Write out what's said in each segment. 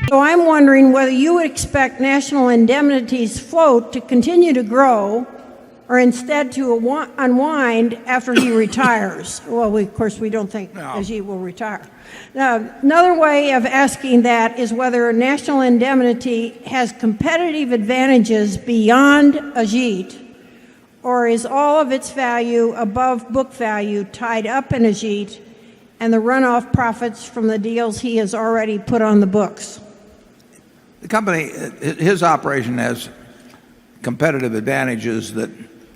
So I'm wondering whether you would expect National Indemnity's float to continue to grow or instead to unwind after he retires. Well, of course, we don't think Ajit will retire. Now, another way of asking that is whether National Indemnity has competitive advantages beyond Ajit, or is all of its value above book value tied up in Ajit and the runoff profits from the deals he has already put on the books? The company, his operation has competitive advantages that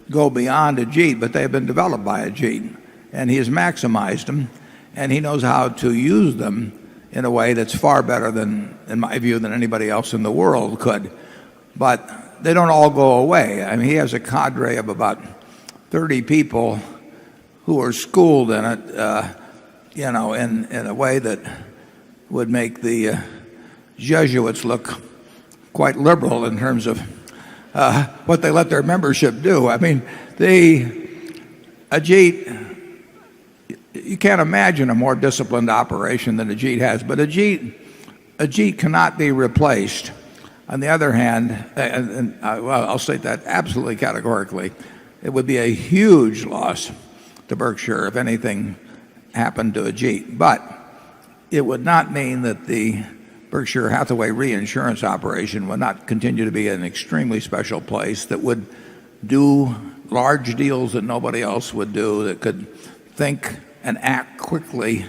go beyond Ajit, but they've been developed by Ajit, and he has maximized them, and he knows how to use them in a way that's far better than, in my view, than anybody else in the world could. But they don't all go away. I mean, he has a cadre of about 30 people who are schooled in it, in a way that would make the Jesuits look quite liberal in terms of what they let their membership do. I mean, Ajit, you can't imagine a more disciplined operation than Ajit has, but Ajit cannot be replaced. On the other hand, well, I'll state that absolutely categorically, it would be a huge loss to Berkshire if anything happened to Ajit. But it would not mean that the Berkshire Hathaway reinsurance operation would not continue to be an extremely special place that would do large deals that nobody else would do, that could think and act quickly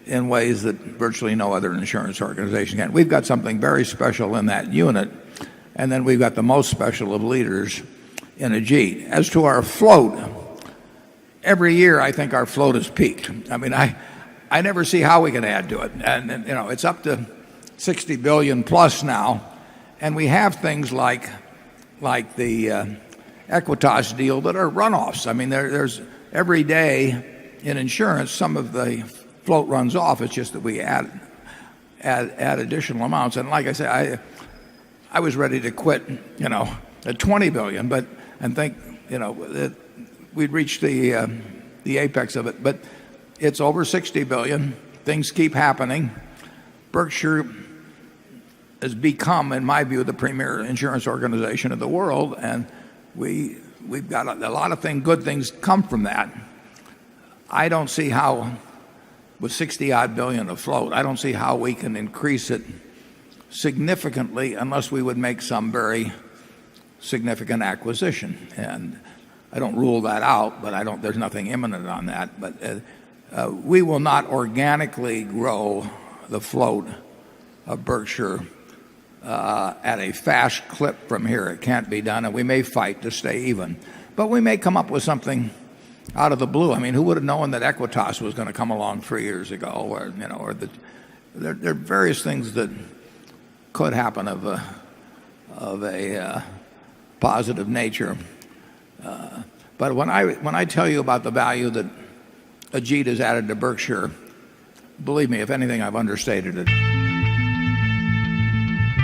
in ways that virtually no other insurance organization can. We've got something very special in that unit, and then we've got the most special of leaders in Ajit. As to our float, every year I think our float has peaked. I mean, I never see how we can add to it. And it's up to 60 billion plus now, and we have things like the Equitas deal that are runoffs. I mean, there's every day in insurance some of the float runs off. It's just that we add additional amounts. And like I say, I was ready to quit, at 20 billion, and think, that we'd reached the apex of it. But it's over 60 billion. Things keep happening. Berkshire has become, in my view, the premier insurance organization of the world, and we've got a lot of good things come from that. I don't see how, with 60 odd billion afloat, I don't see how we can increase it significantly unless we would make some very significant acquisition. And I don't rule that out, but there's nothing imminent on that. But we will not organically grow the float of Berkshire at a fast clip from here. It can't be done, and we may fight to stay even. But we may come up with something out of the blue. I mean, who would have known that Equitas was going to come along 3 years ago? There are various things that could happen of a positive nature. But when I tell you about the value that Ajit has added to Berkshire, believe me, if anything, I've understated it.